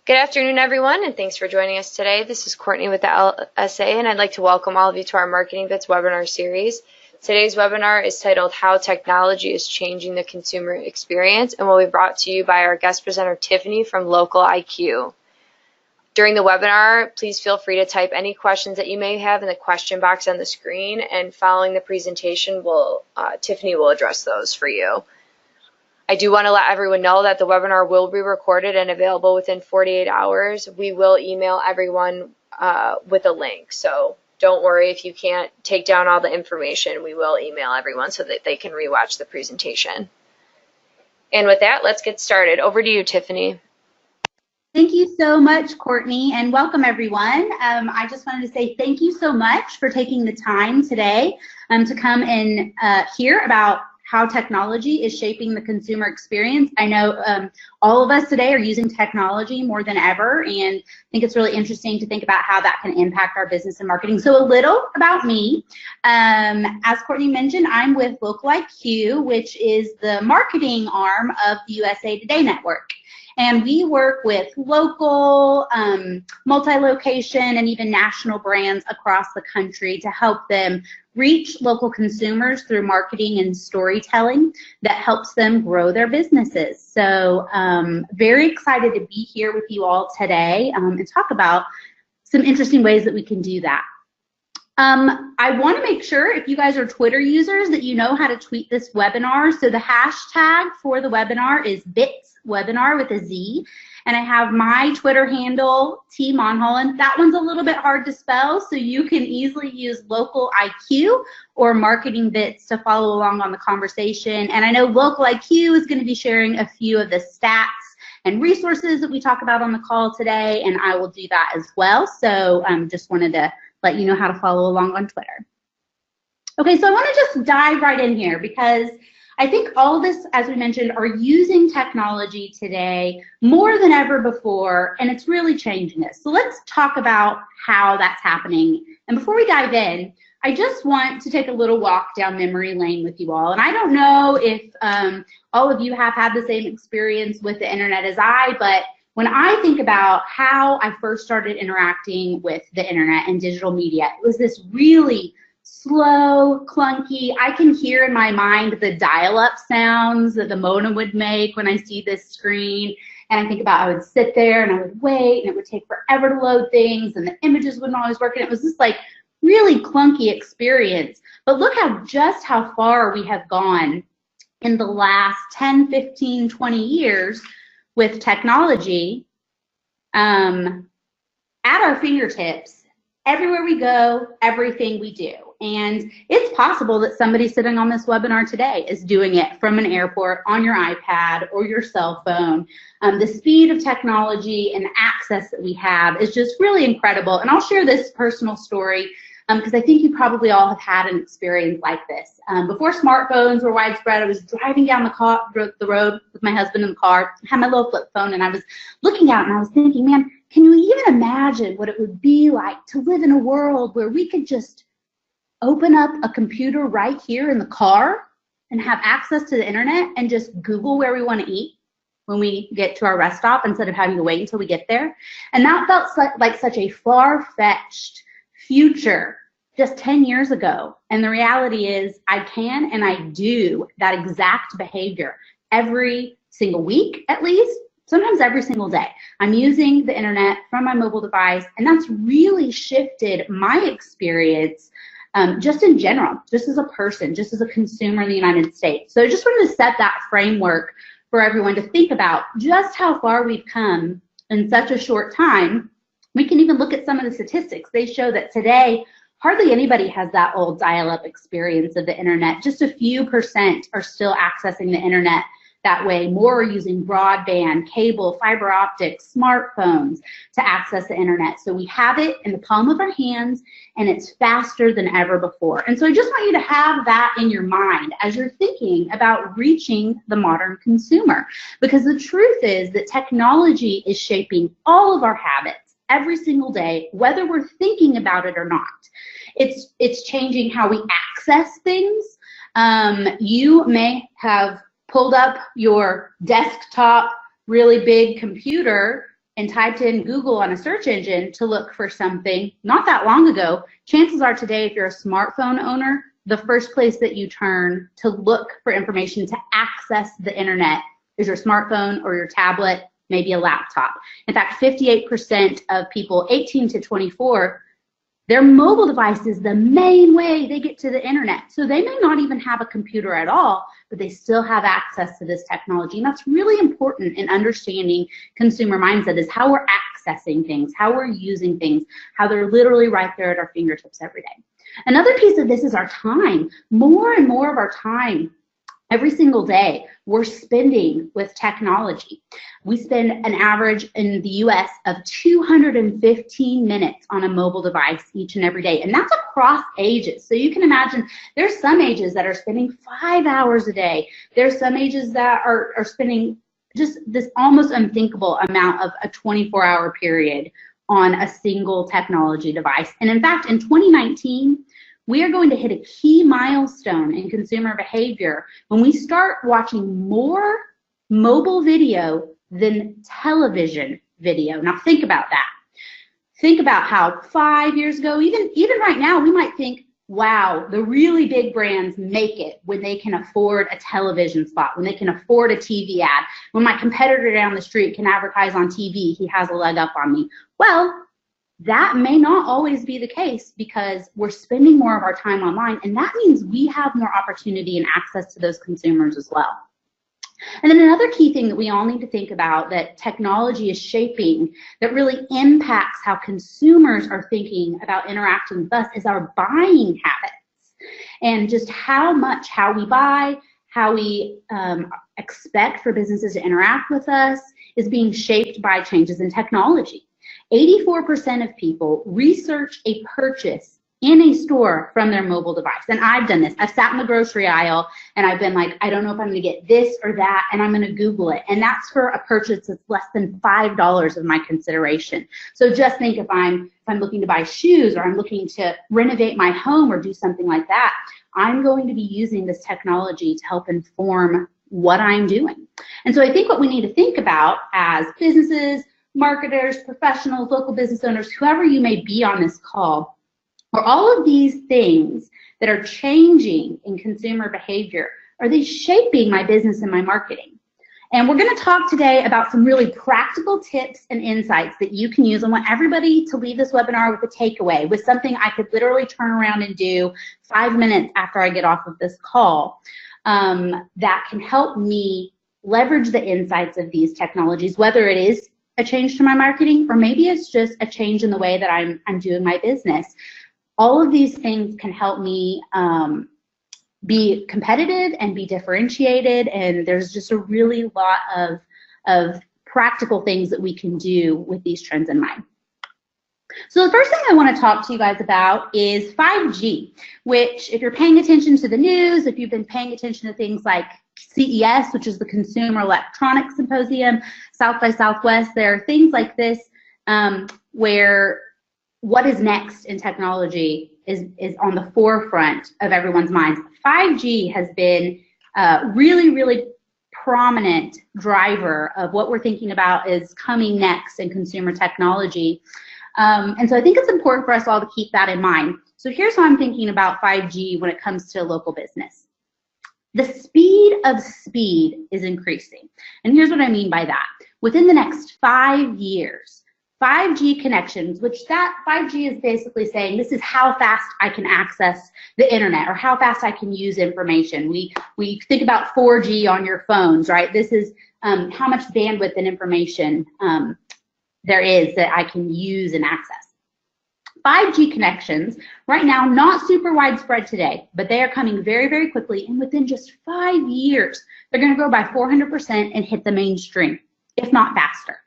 Good afternoon, everyone, and thanks for joining us today. This is Courtney with the LSA, and I'd like to welcome all of you to our MarketingBitz webinar series. Today's webinar is titled How Technology is Changing the Consumer Experience and will be brought to you by our guest presenter, Tiffany from LOCALiQ. During the webinar, please feel free to type any questions that you may have in the question box on the screen, and following the presentation, Tiffany will address those for you. I do want to let everyone know that the webinar will be recorded and available within 48 hours. We will email everyone with a link, so don't worry if you can't take down all the information. We will email everyone so that they can rewatch the presentation. And with that, let's get started. Over to you, Tiffany. Thank you so much, Courtney, and welcome everyone. I just wanted to say thank you so much for taking the time today to come and hear about how technology is shaping the consumer experience. I know all of us today are using technology more than ever, and I think it's really interesting to think about how that can impact our business and marketing. So a little about me. As Courtney mentioned, I'm with LOCALiQ, which is the marketing arm of the USA Today Network. And we work with local, multi-location, and even national brands across the country to help them reach local consumers through marketing and storytelling that helps them grow their businesses. So very excited to be here with you all today and talk about some interesting ways that we can do that. I want to make sure if you guys are Twitter users that you know how to tweet this webinar. So the hashtag for the webinar is BitzWebinar with a Z. And I have my Twitter handle, T Monholland. That one's a little bit hard to spell, so you can easily use LOCALiQ or MarketingBitz to follow along on the conversation. And I know LOCALiQ is going to be sharing a few of the stats and resources that we talk about on the call today, and I will do that as well. So just wanted to let you know how to follow along on Twitter. Okay, so I want to just dive right in here because I think all of us, as we mentioned, are using technology today more than ever before, and it's really changing us. So let's talk about how that's happening. And before we dive in, I just want to take a little walk down memory lane with you all. And I don't know if all of you have had the same experience with the internet as I, but when I think about how I first started interacting with the internet and digital media, it was this really slow, clunky, I can hear in my mind the dial-up sounds that the modem would make when I see this screen. And I think about I would sit there and I would wait and it would take forever to load things and the images wouldn't always work. And it was this like really clunky experience. But look just how far we have gone in the last 10, 15, 20 years with technology at our fingertips, everywhere we go, everything we do. And it's possible that somebody sitting on this webinar today is doing it from an airport on your iPad or your cell phone. The speed of technology and access that we have is just really incredible. And I'll share this personal story because I think you probably all have had an experience like this. Before smartphones were widespread, I was driving down the road with my husband in the car, had my little flip phone, and I was looking out and I was thinking, man, can you even imagine what it would be like to live in a world where we could just open up a computer right here in the car and have access to the internet and just Google where we want to eat when we get to our rest stop instead of having to wait until we get there? And that felt like such a far-fetched future just 10 years ago. And the reality is I can and I do that exact behavior every single week at least, sometimes every single day. I'm using the internet from my mobile device, and that's really shifted my experience just in general, just as a person, just as a consumer in the United States. So I just wanted to set that framework for everyone to think about just how far we've come in such a short time. We can even look at some of the statistics. They show that today, hardly anybody has that old dial-up experience of the internet. Just a few % are still accessing the internet that way. More are using broadband, cable, fiber optics, smartphones to access the internet. So we have it in the palm of our hands, and it's faster than ever before. And so I just want you to have that in your mind as you're thinking about reaching the modern consumer, because the truth is that technology is shaping all of our habits every single day, whether we're thinking about it or not. It's changing how we access things. You may have pulled up your desktop, really big computer and typed in Google on a search engine to look for something not that long ago, chances are today, if you're a smartphone owner, the first place that you turn to look for information to access the internet is your smartphone or your tablet, maybe a laptop. In fact, 58% of people 18 to 24, their mobile device is the main way they get to the internet. So they may not even have a computer at all, but they still have access to this technology. And that's really important in understanding consumer mindset, is how we're accessing things, how we're using things, how they're literally right there at our fingertips every day. Another piece of this is our time. More and more of our time, every single day, we're spending with technology. We spend an average in the US of 215 minutes on a mobile device each and every day, and that's across ages. So you can imagine there's some ages that are spending 5 hours a day. There's some ages that are spending just this almost unthinkable amount of a 24-hour period on a single technology device. And in fact, in 2019, we are going to hit a key milestone in consumer behavior when we start watching more mobile video than television video. Now think about that. Think about how 5 years ago, even right now, we might think, wow, the really big brands make it when they can afford a television spot, when they can afford a TV ad. When my competitor down the street can advertise on TV, he has a leg up on me. Well, that may not always be the case because we're spending more of our time online, and that means we have more opportunity and access to those consumers as well. And then another key thing that we all need to think about that technology is shaping that really impacts how consumers are thinking about interacting with us is our buying habits, and just how we buy, how we expect for businesses to interact with us is being shaped by changes in technology. 84% of people research a purchase in a store from their mobile device. And I've done this. I've sat in the grocery aisle and I've been like, I don't know if I'm going to get this or that, and I'm going to Google it. And that's for a purchase that's less than $5 of my consideration. So just think if I'm looking to buy shoes, or I'm looking to renovate my home or do something like that, I'm going to be using this technology to help inform what I'm doing. And so I think what we need to think about as businesses, marketers, professionals, local business owners, whoever you may be on this call, are all of these things that are changing in consumer behavior, are they shaping my business and my marketing? And we're going to talk today about some really practical tips and insights that you can use. I want everybody to leave this webinar with a takeaway, with something I could literally turn around and do 5 minutes after I get off of this call, that can help me leverage the insights of these technologies, whether it is a change to my marketing, or maybe it's just a change in the way that I'm doing my business. All of these things can help me be competitive and be differentiated, and there's just a really lot of practical things that we can do with these trends in mind. So the first thing I want to talk to you guys about is 5G, which, if you're paying attention to the news, if you've been paying attention to things like CES, which is the Consumer Electronics Symposium, South by Southwest, there are things like this where what is next in technology is on the forefront of everyone's minds. 5G has been a really, really prominent driver of what we're thinking about is coming next in consumer technology. And so I think it's important for us all to keep that in mind. So here's how I'm thinking about 5G when it comes to local business. The speed of speed is increasing. And here's what I mean by that. Within the next 5 years, 5G connections, which that 5G is basically saying this is how fast I can access the internet or how fast I can use information. We think about 4G on your phones, right? This is how much bandwidth and information there is that I can use and access. 5G connections, right now, not super widespread today, but they are coming very, very quickly, and within just 5 years, they're going to grow by 400% and hit the mainstream, if not faster.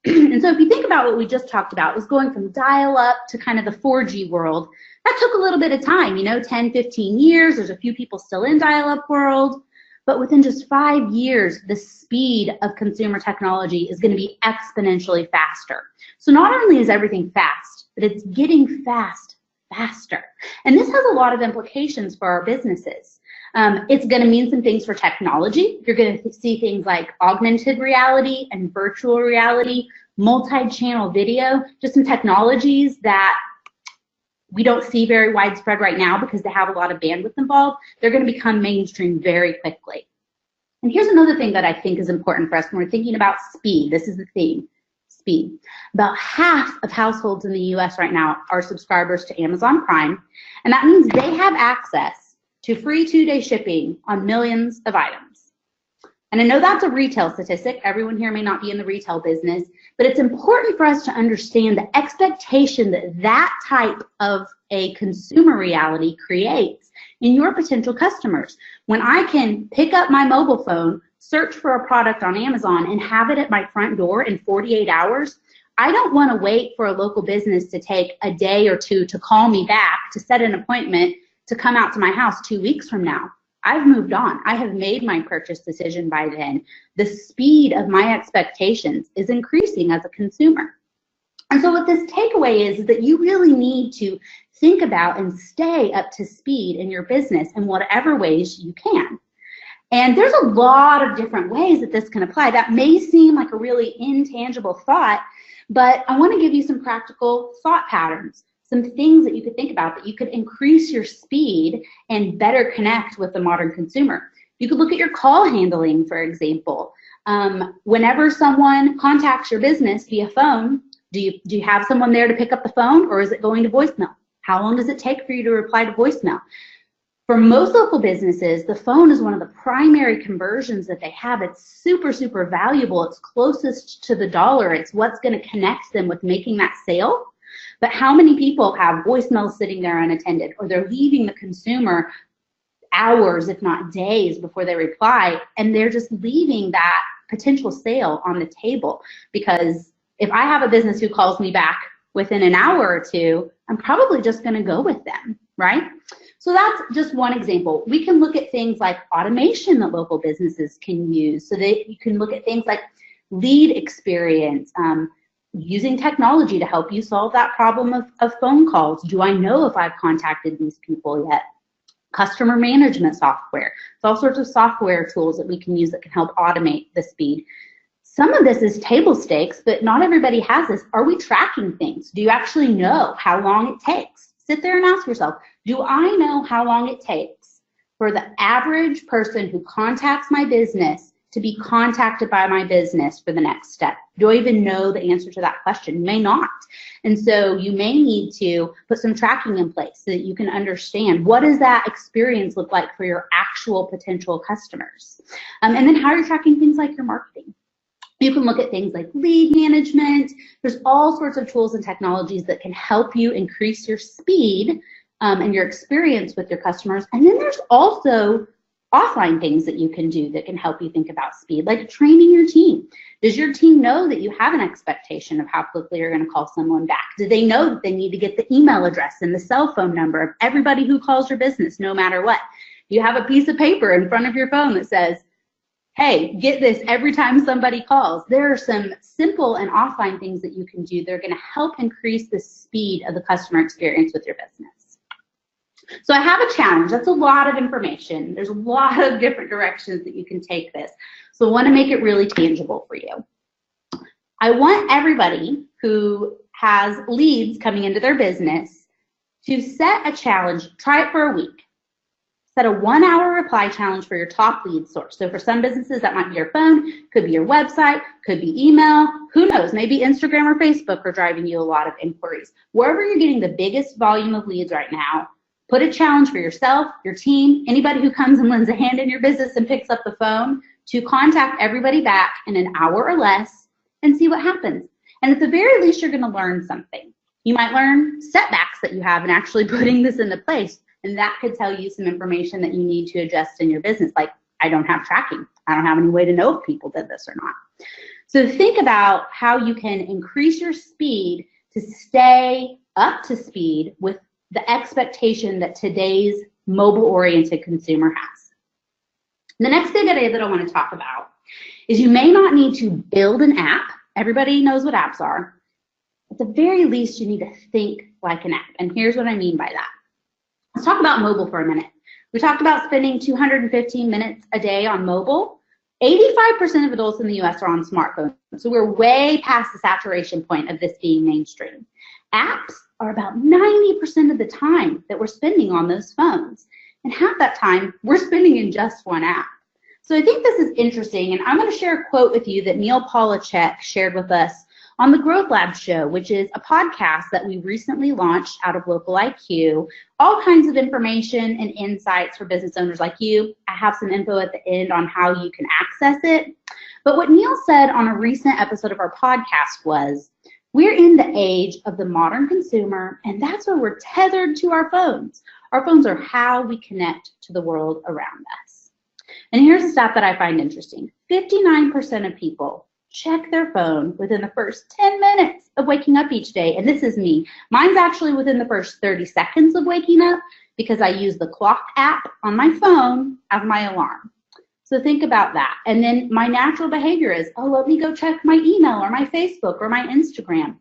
And so if you think about what we just talked about, it was going from dial-up to kind of the 4G world. That took a little bit of time, 10, 15 years. There's a few people still in dial-up world. But within just 5 years, the speed of consumer technology is going to be exponentially faster. So not only is everything fast, but it's getting faster. And this has a lot of implications for our businesses. It's going to mean some things for technology. You're going to see things like augmented reality and virtual reality multi-channel video, just some technologies that we don't see very widespread right now because they have a lot of bandwidth involved. They're going to become mainstream very quickly. And here's another thing that I think is important for us when we're thinking about speed. This is the theme, speed. About half of households in the US right now are subscribers to Amazon Prime, and that means they have access to free 2-day shipping on millions of items. And I know that's a retail statistic. Everyone here may not be in the retail business, but it's important for us to understand the expectation that that type of a consumer reality creates in your potential customers. When I can pick up my mobile phone, search for a product on Amazon, and have it at my front door in 48 hours, I don't want to wait for a local business to take a day or two to call me back to set an appointment to come out to my house 2 weeks from now. I've moved on. I have made my purchase decision by then. The speed of my expectations is increasing as a consumer. And so what this takeaway is that you really need to think about and stay up to speed in your business in whatever ways you can. And there's a lot of different ways that this can apply. That may seem like a really intangible thought, but I want to give you some practical thought patterns, some things that you could think about that you could increase your speed and better connect with the modern consumer. You could look at your call handling, for example. Whenever someone contacts your business via phone, do you have someone there to pick up the phone, or is it going to voicemail? How long does it take for you to reply to voicemail? For most local businesses, the phone is one of the primary conversions that they have. It's super, super valuable. It's closest to the dollar. It's what's going to connect them with making that sale. But how many people have voicemails sitting there unattended, or they're leaving the consumer hours, if not days, before they reply, and they're just leaving that potential sale on the table? Because if I have a business who calls me back within an hour or two, I'm probably just going to go with them, right? So that's just one example. We can look at things like automation that local businesses can use, so that you can look at things like lead experience, using technology to help you solve that problem of phone calls. Do I know if I've contacted these people yet? Customer management software. It's all sorts of software tools that we can use that can help automate the speed. Some of this is table stakes, but not everybody has this. Are we tracking things? Do you actually know how long it takes? Sit there and ask yourself, do I know how long it takes for the average person who contacts my business to be contacted by my business for the next step? Do I even know the answer to that question? You may not. And so you may need to put some tracking in place so that you can understand, what does that experience look like for your actual potential customers? And then how are you tracking things like your marketing? You can look at things like lead management. There's all sorts of tools and technologies that can help you increase your speed and your experience with your customers. And then there's also offline things that you can do that can help you think about speed, like training your team. Does your team know that you have an expectation of how quickly you're going to call someone back? Do they know that they need to get the email address and the cell phone number of everybody who calls your business, no matter what? Do you have a piece of paper in front of your phone that says, hey, get this every time somebody calls? There are some simple and offline things that you can do that are going to help increase the speed of the customer experience with your business. So I have a challenge. That's a lot of information. There's a lot of different directions that you can take this. So I want to make it really tangible for you. I want everybody who has leads coming into their business to set a challenge. Try it for a week. Set a 1-hour reply challenge for your top lead source. So for some businesses, that might be your phone, could be your website, could be email, who knows, maybe Instagram or Facebook are driving you a lot of inquiries. Wherever you're getting the biggest volume of leads right now, put a challenge for yourself, your team, anybody who comes and lends a hand in your business and picks up the phone, to contact everybody back in an hour or less and see what happens. And at the very least, you're going to learn something. You might learn setbacks that you have in actually putting this into place. And that could tell you some information that you need to adjust in your business, like, I don't have tracking. I don't have any way to know if people did this or not. So think about how you can increase your speed to stay up to speed with the expectation that today's mobile-oriented consumer has. The next big idea that I want to talk about is you may not need to build an app. Everybody knows what apps are. At the very least, you need to think like an app. And here's what I mean by that. Let's talk about mobile for a minute. We talked about spending 215 minutes a day on mobile. 85% of adults in the US are on smartphones, so we're way past the saturation point of this being mainstream. Apps are about 90% of the time that we're spending on those phones, and half that time we're spending in just one app. So I think this is interesting, and I'm going to share a quote with you that Neil Polachek shared with us on the Growth Lab show, which is a podcast that we recently launched out of LOCALiQ. All kinds of information and insights for business owners like you. I have some info at the end on how you can access it. But what Neil said on a recent episode of our podcast was, we're in the age of the modern consumer, and that's where we're tethered to our phones. Our phones are how we connect to the world around us. And here's a stat that I find interesting. 59% of people check their phone within the first 10 minutes of waking up each day. And this is me. Mine's actually within the first 30 seconds of waking up because I use the clock app on my phone as my alarm. So think about that. And then my natural behavior is, oh, let me go check my email or my Facebook or my Instagram.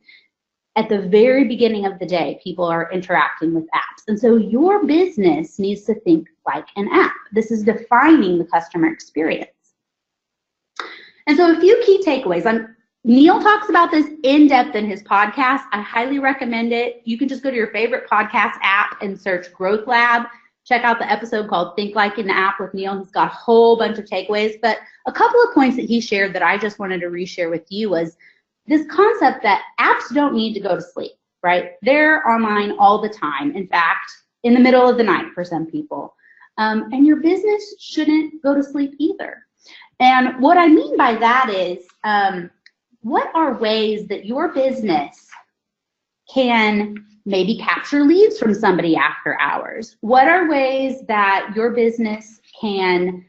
At the very beginning of the day, people are interacting with apps. And so your business needs to think like an app. This is defining the customer experience. And so a few key takeaways. Neil talks about this in depth in his podcast. I highly recommend it. You can just go to your favorite podcast app and search Growth Lab. Check out the episode called Think Like an App with Neil. He's got a whole bunch of takeaways. But a couple of points that he shared that I just wanted to reshare with you was this concept that apps don't need to go to sleep, right? They're online all the time. In fact, in the middle of the night for some people. And your business shouldn't go to sleep either. And what I mean by that is, what are ways that your business can maybe capture leads from somebody after hours? What are ways that your business can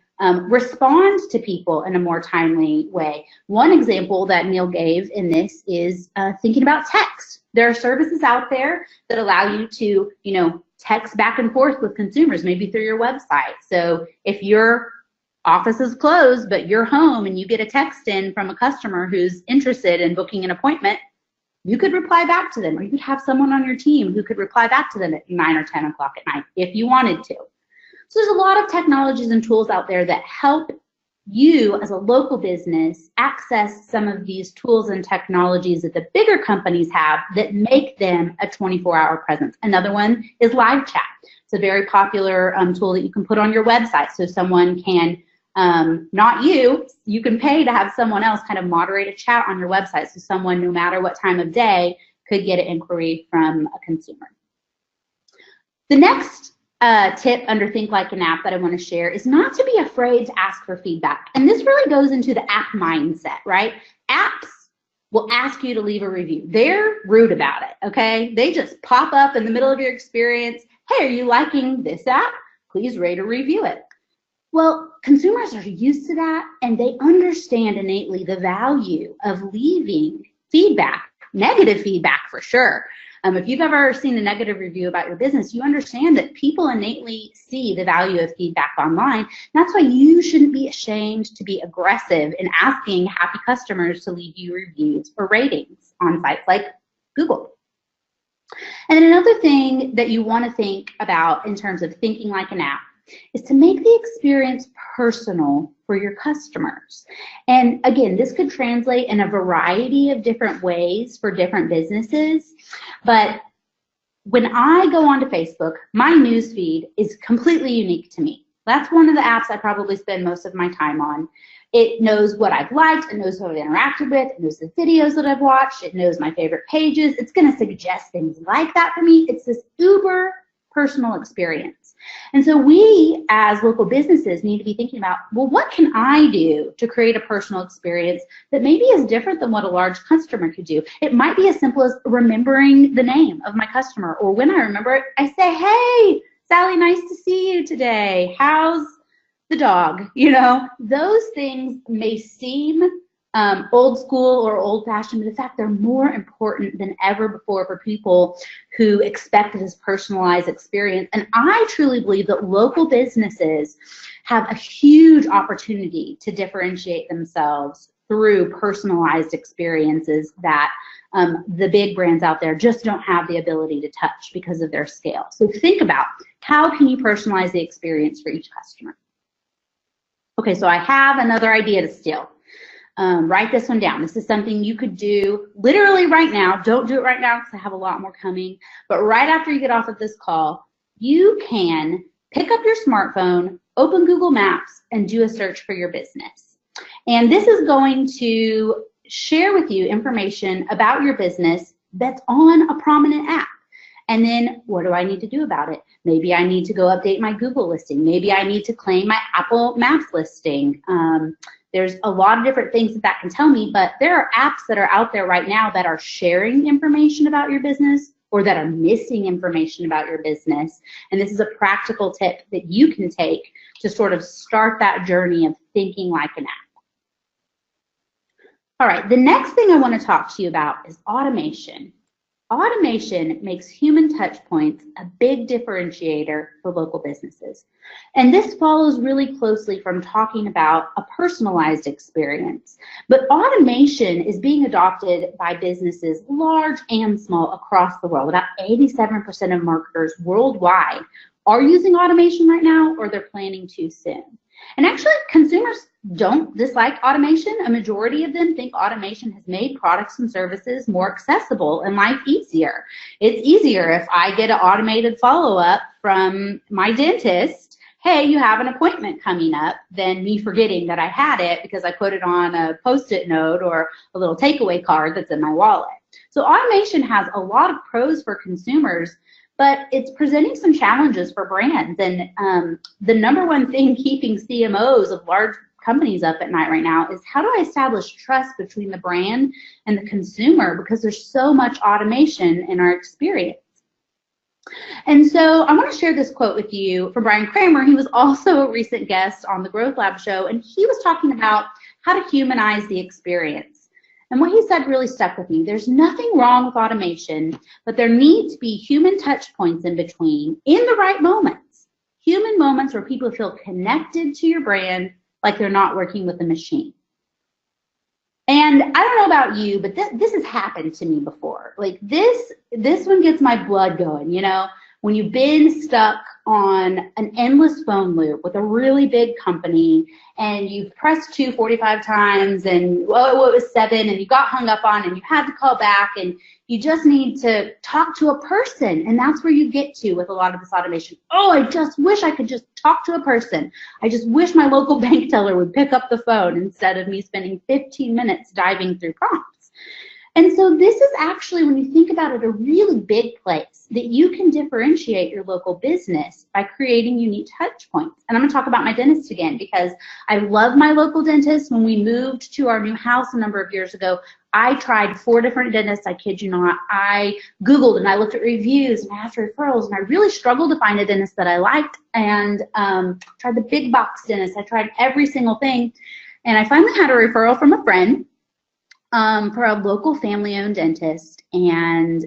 respond to people in a more timely way? One example that Neil gave in this is thinking about text. There are services out there that allow you to, text back and forth with consumers, maybe through your website. So if your office is closed, but you're home and you get a text in from a customer who's interested in booking an appointment, you could reply back to them, or you could have someone on your team who could reply back to them at 9 or 10 o'clock at night if you wanted to. So there's a lot of technologies and tools out there that help you as a local business access some of these tools and technologies that the bigger companies have that make them a 24-hour presence. Another one is live chat. It's a very popular tool that you can put on your website so someone can, not you can pay to have someone else kind of moderate a chat on your website so someone, no matter what time of day, could get an inquiry from a consumer. The next tip under Think Like an App that I want to share is not to be afraid to ask for feedback. And this really goes into the app mindset, right? Apps will ask you to leave a review. They're rude about it, okay? They just pop up in the middle of your experience. Hey, are you liking this app? Please rate or review it. Well, consumers are used to that, and they understand innately the value of leaving feedback, negative feedback for sure. If you've ever seen a negative review about your business, you understand that people innately see the value of feedback online. That's why you shouldn't be ashamed to be aggressive in asking happy customers to leave you reviews or ratings on sites like Google. And then another thing that you want to think about in terms of thinking like an app is to make the experience personal for your customers. And again, this could translate in a variety of different ways for different businesses. But when I go onto Facebook, my news feed is completely unique to me. That's one of the apps I probably spend most of my time on. It knows what I've liked, it knows who I've interacted with, it knows the videos that I've watched, it knows my favorite pages. It's going to suggest things like that for me. It's this uber personal experience. And so we as local businesses need to be thinking about, well, what can I do to create a personal experience that maybe is different than what a large customer could do? It might be as simple as remembering the name of my customer, or when I remember it, I say, hey, Sally, nice to see you today. How's the dog? Those things may seem old school or old fashioned, but in fact, they're more important than ever before for people who expect this personalized experience. And I truly believe that local businesses have a huge opportunity to differentiate themselves through personalized experiences that the big brands out there just don't have the ability to touch because of their scale. So think about, how can you personalize the experience for each customer? Okay, so I have another idea to steal. Write this one down. This is something you could do literally right now. Don't do it right now because I have a lot more coming. But right after you get off of this call, you can pick up your smartphone, open Google Maps, and do a search for your business. And this is going to share with you information about your business that's on a prominent app. And then what do I need to do about it? Maybe I need to go update my Google listing. Maybe I need to claim my Apple Maps listing. There's a lot of different things that can tell me, but there are apps that are out there right now that are sharing information about your business or that are missing information about your business. And this is a practical tip that you can take to sort of start that journey of thinking like an app. All right, the next thing I want to talk to you about is automation. Automation makes human touch points a big differentiator for local businesses. And this follows really closely from talking about a personalized experience. But automation is being adopted by businesses large and small across the world. About 87% of marketers worldwide are using automation right now, or they're planning to soon. And actually, consumers don't dislike automation. A majority of them think automation has made products and services more accessible and life easier. It's easier if I get an automated follow-up from my dentist, hey, you have an appointment coming up, than me forgetting that I had it because I put it on a Post-it note or a little takeaway card that's in my wallet. So automation has a lot of pros for consumers, but it's presenting some challenges for brands. And the number one thing keeping CMOs of large companies up at night right now is, how do I establish trust between the brand and the consumer, because there's so much automation in our experience. And so I want to share this quote with you from Brian Kramer. He was also a recent guest on the Growth Lab show, and he was talking about how to humanize the experience. And what he said really stuck with me. There's nothing wrong with automation, but there need to be human touch points in between in the right moments. Human moments where people feel connected to your brand like they're not working with a machine. And I don't know about you, but this has happened to me before. Like this one gets my blood going, you know, when you've been stuck on an endless phone loop with a really big company and you've pressed 2 45 times and well, it was 7 and you got hung up on and you had to call back and you just need to talk to a person. And that's where you get to with a lot of this automation. Oh, I just wish I could just talk to a person. I just wish my local bank teller would pick up the phone instead of me spending 15 minutes diving through prompts. And so this is actually, when you think about it, a really big place that you can differentiate your local business by creating unique touch points. And I'm going to talk about my dentist again, because I love my local dentist. When we moved to our new house a number of years ago, I tried 4 different dentists, I kid you not. I Googled and I looked at reviews and I asked referrals, and I really struggled to find a dentist that I liked, and tried the big box dentist. I tried every single thing. And I finally had a referral from a friend for a local family-owned dentist, and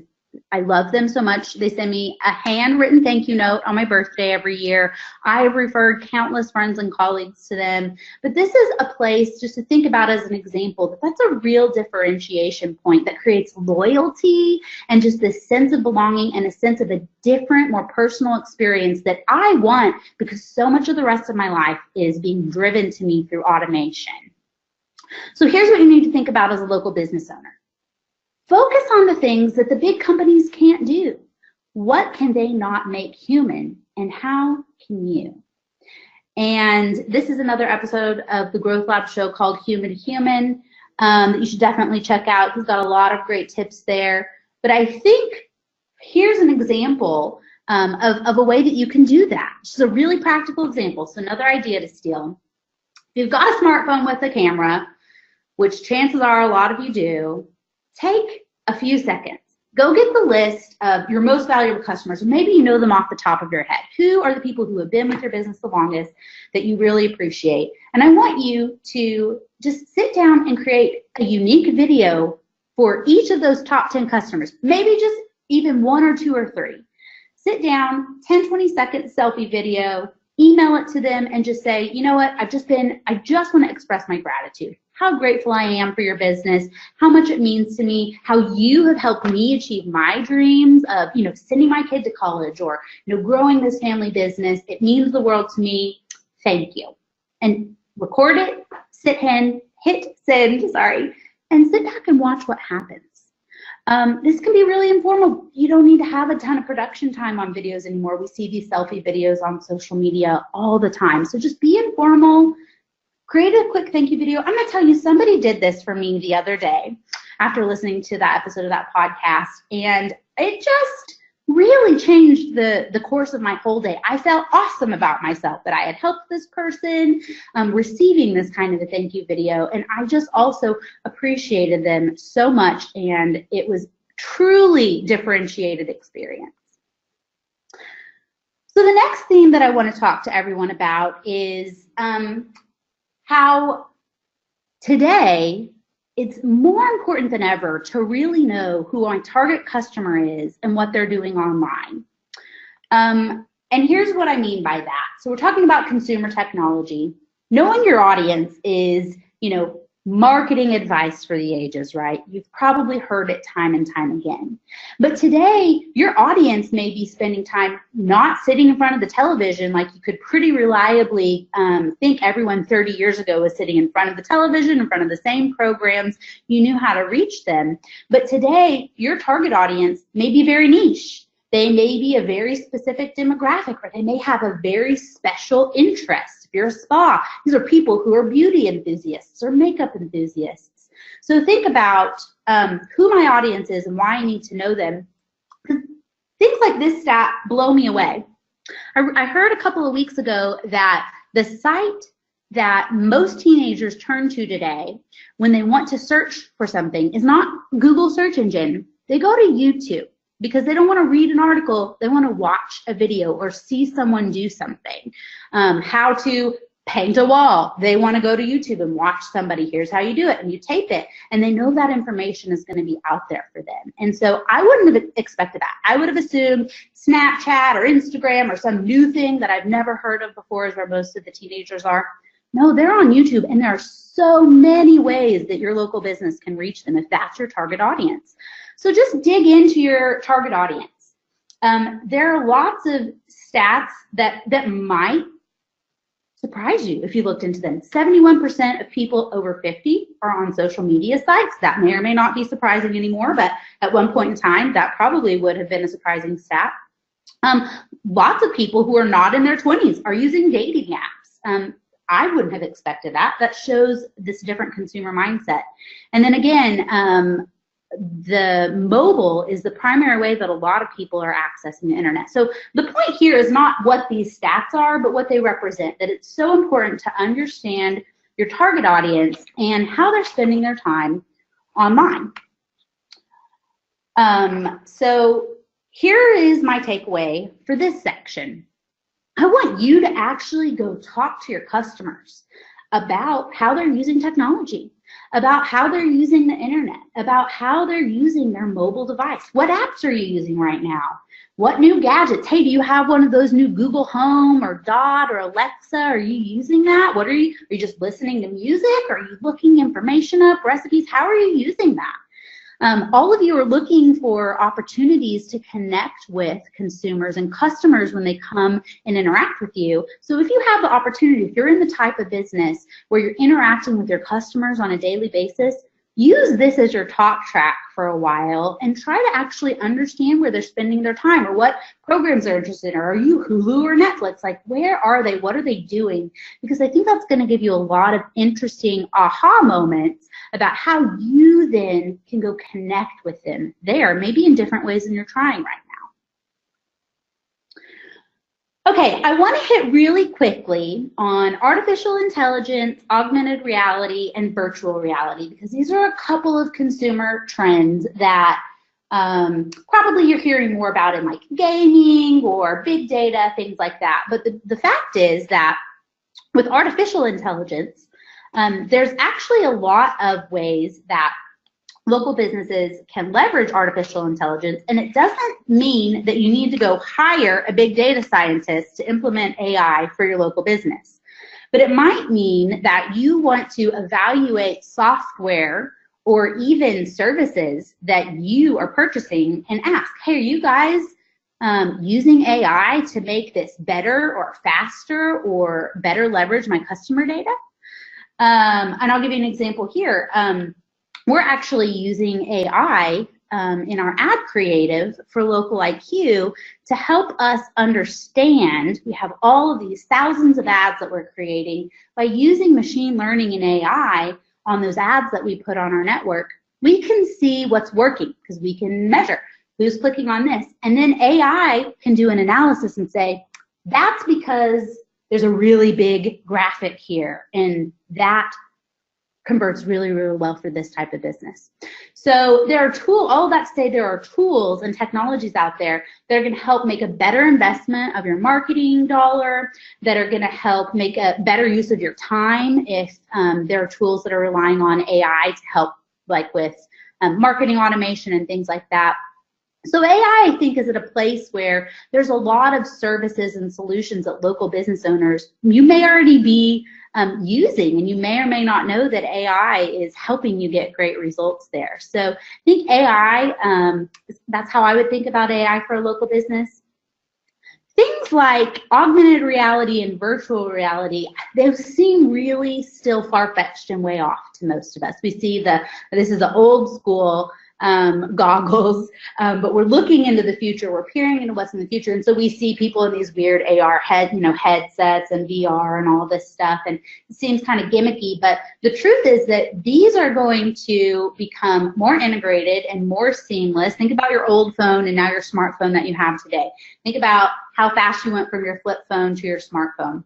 I love them so much. They send me a handwritten thank you note on my birthday every year. I've referred countless friends and colleagues to them. But this is a place just to think about as an example that that's a real differentiation point that creates loyalty and just this sense of belonging and a sense of a different, more personal experience that I want, because so much of the rest of my life is being driven to me through automation. So here's what you need to think about as a local business owner. Focus on the things that the big companies can't do. What can they not make human, and how can you? And this is another episode of the Growth Lab show called Human to Human that you should definitely check out. He's got a lot of great tips there. But I think here's an example of a way that you can do that. Just a really practical example. So another idea to steal. If you've got a smartphone with a camera, which chances are a lot of you do, take a few seconds. Go get the list of your most valuable customers, or maybe you know them off the top of your head. Who are the people who have been with your business the longest that you really appreciate? And I want you to just sit down and create a unique video for each of those top 10 customers, maybe just even 1 or 2 or 3. Sit down, 10, 20-second selfie video, email it to them, and just say, you know what, I just want to express my gratitude. How grateful I am for your business, how much it means to me, how you have helped me achieve my dreams of, you know, sending my kid to college, or, you know, growing this family business. It means the world to me. Thank you. And record it, hit send, and sit back and watch what happens. This can be really informal. You don't need to have a ton of production time on videos anymore. We see these selfie videos on social media all the time. So just be informal, create a quick thank you video. I'm gonna tell you, somebody did this for me the other day after listening to that episode of that podcast, and it just really changed the course of my whole day. I felt awesome about myself that I had helped this person receiving this kind of a thank you video, and I just also appreciated them so much, and it was truly differentiated experience. So the next thing that I want to talk to everyone about is how today it's more important than ever to really know who our target customer is and what they're doing online. And here's what I mean by that. So we're talking about consumer technology. Knowing your audience is, marketing advice for the ages, right? You've probably heard it time and time again. But today, your audience may be spending time not sitting in front of the television like you could pretty reliably think everyone 30 years ago was sitting in front of the television, in front of the same programs. You knew how to reach them. But today, your target audience may be very niche. They may be a very specific demographic, or they may have a very special interest. If you're a spa, these are people who are beauty enthusiasts or makeup enthusiasts. So think about who my audience is and why I need to know them. Things like this stat blow me away. I heard a couple of weeks ago that the site that most teenagers turn to today when they want to search for something is not Google search engine. They go to YouTube. Because they don't want to read an article, they want to watch a video or see someone do something. How to paint a wall, they want to go to YouTube and watch somebody, here's how you do it, and you tape it, and they know that information is going to be out there for them. And so I wouldn't have expected that. I would have assumed Snapchat or Instagram or some new thing that I've never heard of before is where most of the teenagers are. No, they're on YouTube, and there are so many ways that your local business can reach them if that's your target audience. So just dig into your target audience. There are lots of stats that might surprise you if you looked into them. 71% of people over 50 are on social media sites. That may or may not be surprising anymore, but at one point in time, that probably would have been a surprising stat. Lots of people who are not in their 20s are using dating apps. I wouldn't have expected that. That shows this different consumer mindset. And then again, the mobile is the primary way that a lot of people are accessing the internet. So the point here is not what these stats are, but what they represent, that it's so important to understand your target audience and how they're spending their time online. So here is my takeaway for this section. I want you to actually go talk to your customers about how they're using technology, about how they're using the internet, about how they're using their mobile device. What apps are you using right now? What new gadgets? Hey, do you have one of those new Google Home or Dot or Alexa? Are you using that? Are you just listening to music? Are you looking information up, recipes? How are you using that? All of you are looking for opportunities to connect with consumers and customers when they come and interact with you. So if you have the opportunity, if you're in the type of business where you're interacting with your customers on a daily basis, use this as your talk track for a while and try to actually understand where they're spending their time or what programs they're interested in. Or are you Hulu or Netflix? Like, where are they? What are they doing? Because I think that's going to give you a lot of interesting aha moments about how you then can go connect with them there, maybe in different ways than you're trying right now. Okay, I want to hit really quickly on artificial intelligence, augmented reality, and virtual reality, because these are a couple of consumer trends that probably you're hearing more about in like gaming or big data, things like that. But the fact is that with artificial intelligence, there's actually a lot of ways that local businesses can leverage artificial intelligence, and it doesn't mean that you need to go hire a big data scientist to implement AI for your local business. But it might mean that you want to evaluate software or even services that you are purchasing and ask, hey, are you guys using AI to make this better or faster or better leverage my customer data? And I'll give you an example here. We're actually using AI in our ad creative for LOCALiQ to help us understand. We have all of these thousands of ads that we're creating. By using machine learning and AI on those ads that we put on our network, we can see what's working because we can measure who's clicking on this. And then AI can do an analysis and say, that's because there's a really big graphic here, and that converts really, really well for this type of business. So there are tools, all that to say there are tools and technologies out there that are going to help make a better investment of your marketing dollar, that are going to help make a better use of your time if there are tools that are relying on AI to help, like with marketing automation and things like that. So AI, I think, is at a place where there's a lot of services and solutions that local business owners, you may already be using, and you may or may not know that AI is helping you get great results there. So I think AI, that's how I would think about AI for a local business. Things like augmented reality and virtual reality, those seem really still far-fetched and way off to most of us. We see this is the old school goggles, but we're looking into the future. We're peering into what's in the future, and so we see people in these weird AR headsets and VR and all this stuff, and it seems kind of gimmicky. But the truth is that these are going to become more integrated and more seamless. Think about your old phone and now your smartphone that you have today. Think about how fast you went from your flip phone to your smartphone.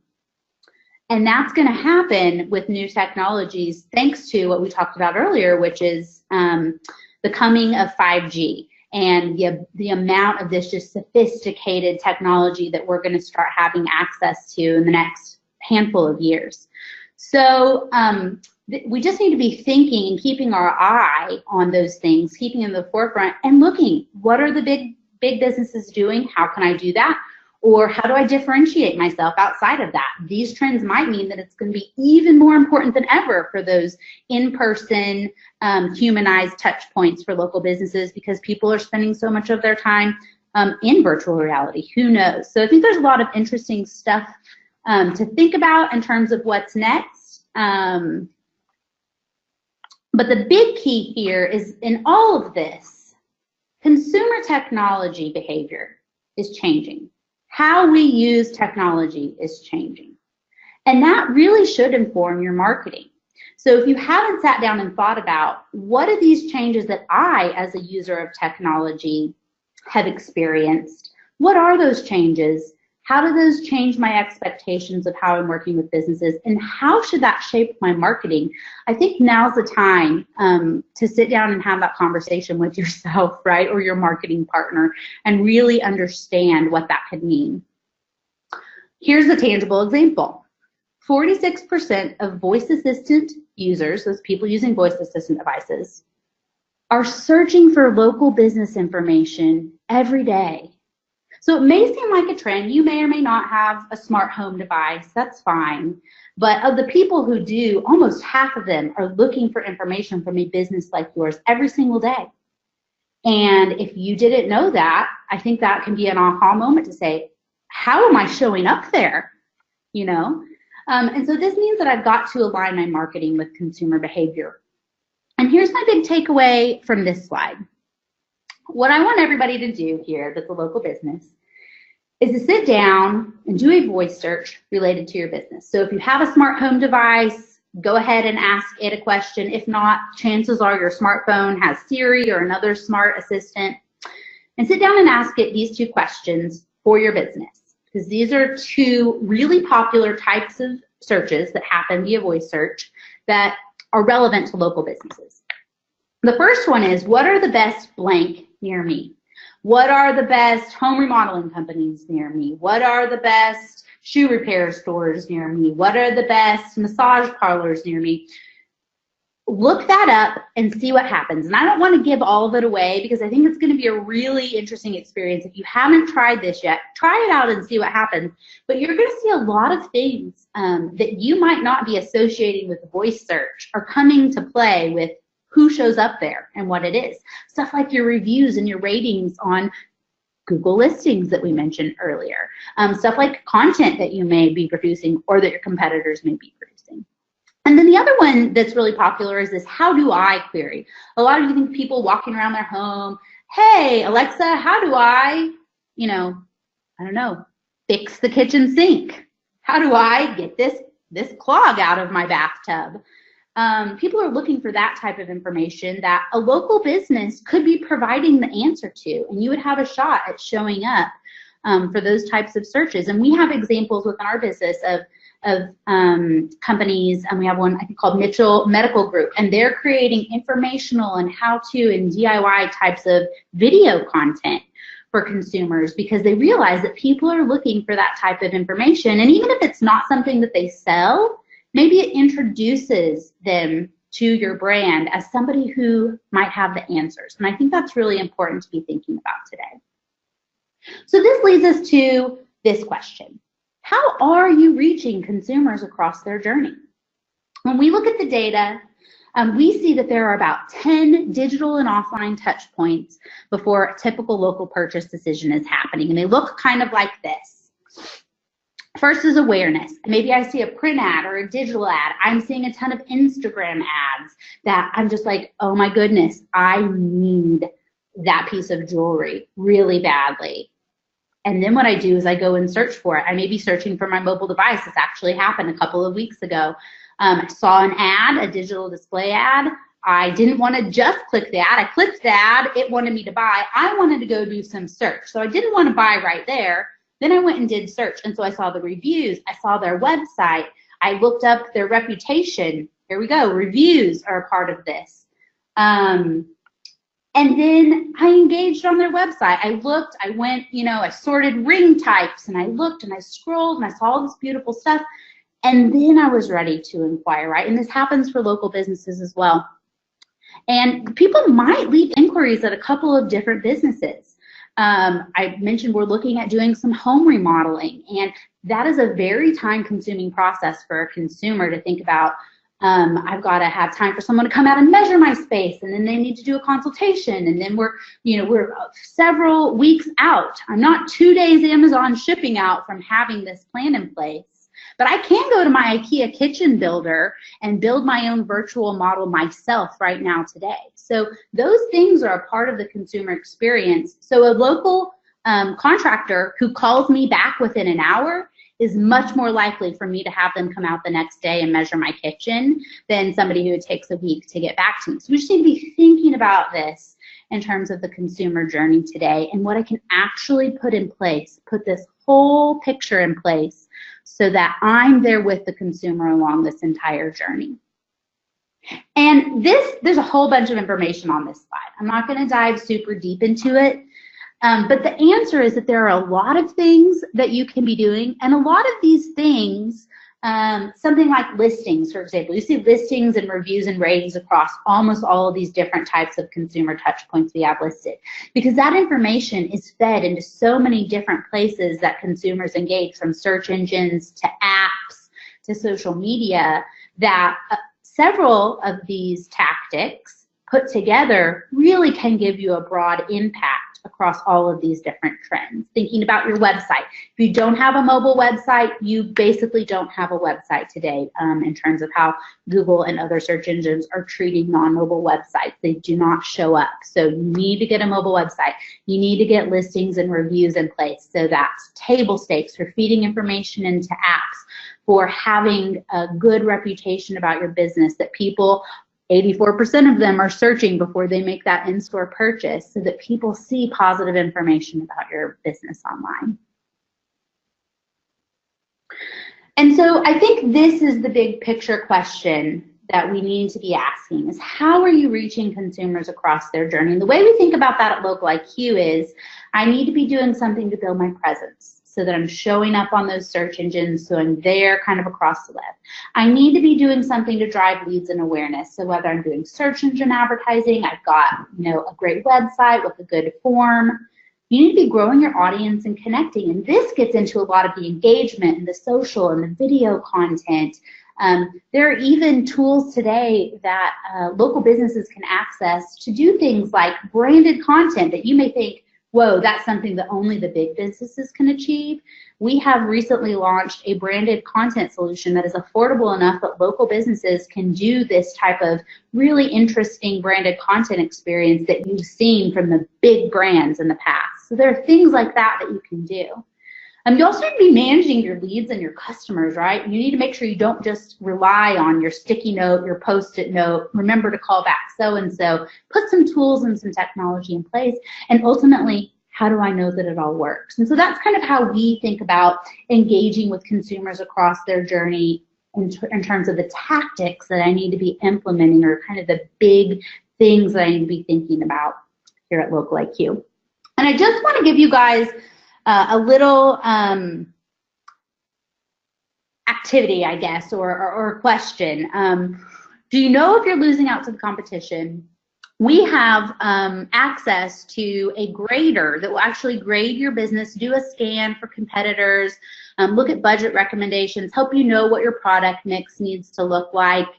And that's going to happen with new technologies, thanks to what we talked about earlier, which is the coming of 5G and the amount of this just sophisticated technology that we're going to start having access to in the next handful of years. So we just need to be thinking and keeping our eye on those things, keeping in the forefront and looking, what are the big businesses doing? How can I do that? Or how do I differentiate myself outside of that? These trends might mean that it's going to be even more important than ever for those in-person, humanized touch points for local businesses, because people are spending so much of their time in virtual reality. Who knows? So I think there's a lot of interesting stuff to think about in terms of what's next. But the big key here is, in all of this, consumer technology behavior is changing. How we use technology is changing. And that really should inform your marketing. So if you haven't sat down and thought about what are these changes that I, as a user of technology, have experienced, what are those changes? How do those change my expectations of how I'm working with businesses, and how should that shape my marketing? I think now's the time to sit down and have that conversation with yourself, right, or your marketing partner, and really understand what that could mean. Here's a tangible example. 46% of voice assistant users, those people using voice assistant devices, are searching for local business information every day. So it may seem like a trend. You may or may not have a smart home device. That's fine. But of the people who do, almost half of them are looking for information from a business like yours every single day. And if you didn't know that, I think that can be an aha moment to say, how am I showing up there? You know? And so this means that I've got to align my marketing with consumer behavior. And here's my big takeaway from this slide. What I want everybody to do here that's a local business is to sit down and do a voice search related to your business. So if you have a smart home device, go ahead and ask it a question. If not, chances are your smartphone has Siri or another smart assistant. And sit down and ask it these two questions for your business, because these are two really popular types of searches that happen via voice search that are relevant to local businesses. The first one is, what are the best blank near me? What are the best home remodeling companies near me? What are the best shoe repair stores near me? What are the best massage parlors near me? Look that up and see what happens. And I don't want to give all of it away, because I think it's going to be a really interesting experience. If you haven't tried this yet, try it out and see what happens. But you're going to see a lot of things that you might not be associating with voice search are coming to play with who shows up there and what it is. Stuff like your reviews and your ratings on Google listings that we mentioned earlier. Stuff like content that you may be producing or that your competitors may be producing. And then the other one that's really popular is this how do I query. A lot of you think people walking around their home, hey, Alexa, how do I, I don't know, fix the kitchen sink? How do I get this clog out of my bathtub? People are looking for that type of information that a local business could be providing the answer to, and you would have a shot at showing up for those types of searches. And we have examples within our business of companies, and we have one I think called Mitchell Medical Group, and they're creating informational and how-to and DIY types of video content for consumers because they realize that people are looking for that type of information. And even if it's not something that they sell, maybe it introduces them to your brand as somebody who might have the answers. And I think that's really important to be thinking about today. So this leads us to this question. How are you reaching consumers across their journey? When we look at the data, we see that there are about 10 digital and offline touch points before a typical local purchase decision is happening. And they look kind of like this. First is awareness. Maybe I see a print ad or a digital ad. I'm seeing a ton of Instagram ads that I'm just like, oh my goodness, I need that piece of jewelry really badly. And then what I do is I go and search for it. I may be searching for my mobile device. This actually happened a couple of weeks ago. I saw an ad, a digital display ad. I didn't want to just click the ad. I clicked the ad. It wanted me to buy. I wanted to go do some search. So I didn't want to buy right there. Then I went and did search. And so I saw the reviews. I saw their website. I looked up their reputation. Here we go. Reviews are a part of this. And then I engaged on their website. I looked, I went, I sorted ring types, and I looked and I scrolled and I saw all this beautiful stuff. And then I was ready to inquire, right? And this happens for local businesses as well. And people might leave inquiries at a couple of different businesses. I mentioned we're looking at doing some home remodeling, and that is a very time-consuming process for a consumer to think about. I've got to have time for someone to come out and measure my space, and then they need to do a consultation, and then we're several weeks out. I'm not 2 days Amazon shipping out from having this plan in place. But I can go to my IKEA kitchen builder and build my own virtual model myself right now today. So those things are a part of the consumer experience. So a local contractor who calls me back within an hour is much more likely for me to have them come out the next day and measure my kitchen than somebody who takes a week to get back to me. So we just need to be thinking about this in terms of the consumer journey today and what I can actually put in place, put this whole picture in place so that I'm there with the consumer along this entire journey. And there's a whole bunch of information on this slide. I'm not going to dive super deep into it, but the answer is that there are a lot of things that you can be doing, and a lot of these things, something like listings, for example. You see listings and reviews and ratings across almost all of these different types of consumer touch points we have listed, because that information is fed into so many different places that consumers engage, from search engines to apps to social media, that several of these tactics put together really can give you a broad impact across all of these different trends. Thinking about your website. If you don't have a mobile website, you basically don't have a website today in terms of how Google and other search engines are treating non-mobile websites. They do not show up. So you need to get a mobile website. You need to get listings and reviews in place. So that's table stakes for feeding information into apps, for having a good reputation about your business, that people 84% of them are searching before they make that in-store purchase, so that people see positive information about your business online. And so I think this is the big picture question that we need to be asking, is how are you reaching consumers across their journey? And the way we think about that at LOCALiQ is, I need to be doing something to build my presence, so that I'm showing up on those search engines, so I'm there kind of across the web. I need to be doing something to drive leads and awareness. So whether I'm doing search engine advertising, I've got a great website with a good form. You need to be growing your audience and connecting. And this gets into a lot of the engagement and the social and the video content. There are even tools today that local businesses can access to do things like branded content that you may think, whoa, that's something that only the big businesses can achieve. We have recently launched a branded content solution that is affordable enough that local businesses can do this type of really interesting branded content experience that you've seen from the big brands in the past. So there are things like that that you can do. You also need to be managing your leads and your customers, right? You need to make sure you don't just rely on your sticky note, your Post-it note, remember to call back so-and-so. Put some tools and some technology in place, and ultimately, how do I know that it all works? And so that's kind of how we think about engaging with consumers across their journey in terms of the tactics that I need to be implementing, or kind of the big things that I need to be thinking about here at LOCALiQ. And I just want to give you guys a little activity, I guess, or a question. Do you know if you're losing out to the competition? We have access to a grader that will actually grade your business, do a scan for competitors, look at budget recommendations, help you know what your product mix needs to look like.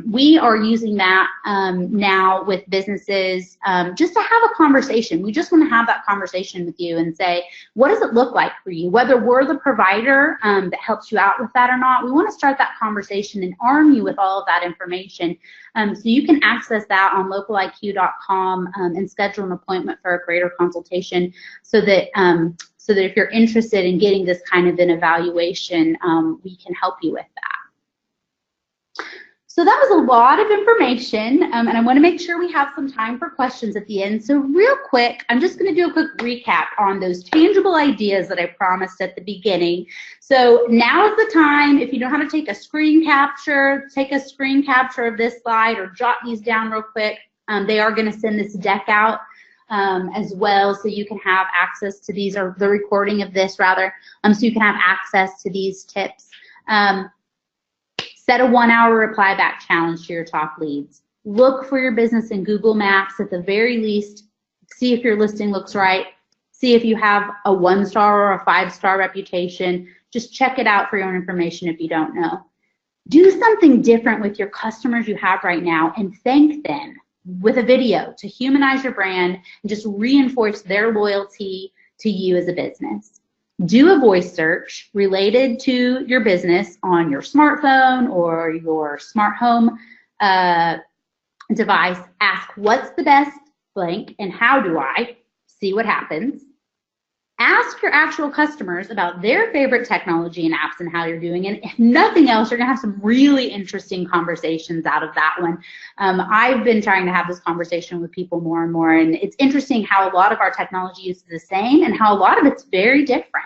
We are using that now with businesses just to have a conversation. We just want to have that conversation with you and say, what does it look like for you? Whether we're the provider that helps you out with that or not, we want to start that conversation and arm you with all of that information. So you can access that on LOCALiQ.com and schedule an appointment for a greater consultation so that if you're interested in getting this kind of an evaluation, we can help you with that. So that was a lot of information, and I want to make sure we have some time for questions at the end. So real quick, I'm just going to do a quick recap on those tangible ideas that I promised at the beginning. So now is the time. If you know how to take a screen capture, take a screen capture of this slide or jot these down real quick. They are going to send this deck out as well, so you can have access to these, or the recording of this rather, so you can have access to these tips. Set a 1-hour reply back challenge to your top leads. Look for your business in Google Maps at the very least. See if your listing looks right. See if you have a 1-star or a 5-star reputation. Just check it out for your own information if you don't know. Do something different with your customers you have right now and thank them with a video to humanize your brand and just reinforce their loyalty to you as a business. Do a voice search related to your business on your smartphone or your smart home device. Ask, what's the best blank and how do I? See what happens. Ask your actual customers about their favorite technology and apps and how you're doing it. If nothing else, you're going to have some really interesting conversations out of that one. I've been trying to have this conversation with people more and more, and it's interesting how a lot of our technology is the same and how a lot of it's very different.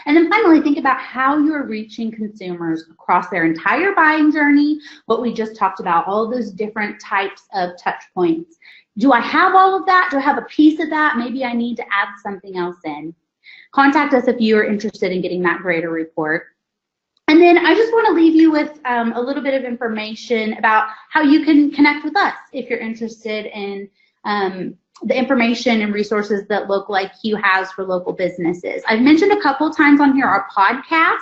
And then finally, think about how you're reaching consumers across their entire buying journey, what we just talked about, all those different types of touch points. Do I have all of that? Do I have a piece of that? Maybe I need to add something else in. Contact us if you are interested in getting that grader report. And then I just want to leave you with a little bit of information about how you can connect with us if you're interested in the information and resources that LOCALiQ has for local businesses. I've mentioned a couple of times on here our podcast.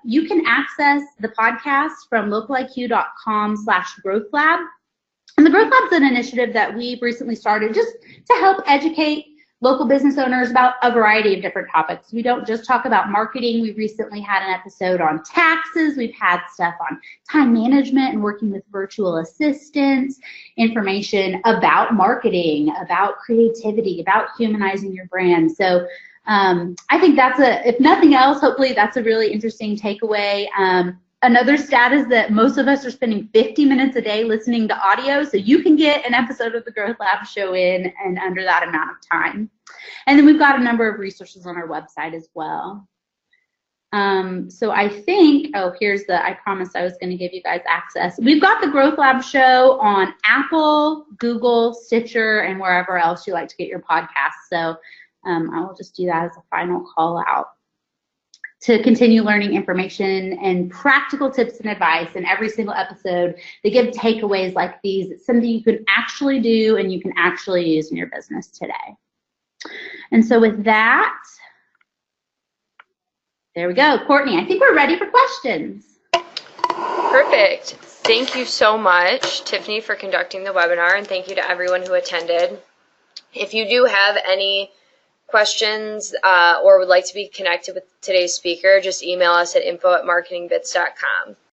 You can access the podcast from LOCALiQ.com/growthlab. And the Growth Lab is an initiative that we've recently started just to help educate local business owners about a variety of different topics. We don't just talk about marketing. We recently had an episode on taxes. We've had stuff on time management and working with virtual assistants, information about marketing, about creativity, about humanizing your brand. So I think that's if nothing else, hopefully that's a really interesting takeaway. Another stat is that most of us are spending 50 minutes a day listening to audio, so you can get an episode of the Growth Lab show in under that amount of time. And then we've got a number of resources on our website as well. So I think, I promised I was going to give you guys access. We've got the Growth Lab show on Apple, Google, Stitcher, and wherever else you like to get your podcasts. So I will just do that as a final call out to continue learning information and practical tips and advice in every single episode. They give takeaways like these. It's something you can actually do and you can actually use in your business today. And so with that, there we go. Courtney, I think we're ready for questions. Perfect. Thank you so much, Tiffany, for conducting the webinar, and thank you to everyone who attended. If you do have any questions or would like to be connected with today's speaker, just email us at info@marketingbitz.com.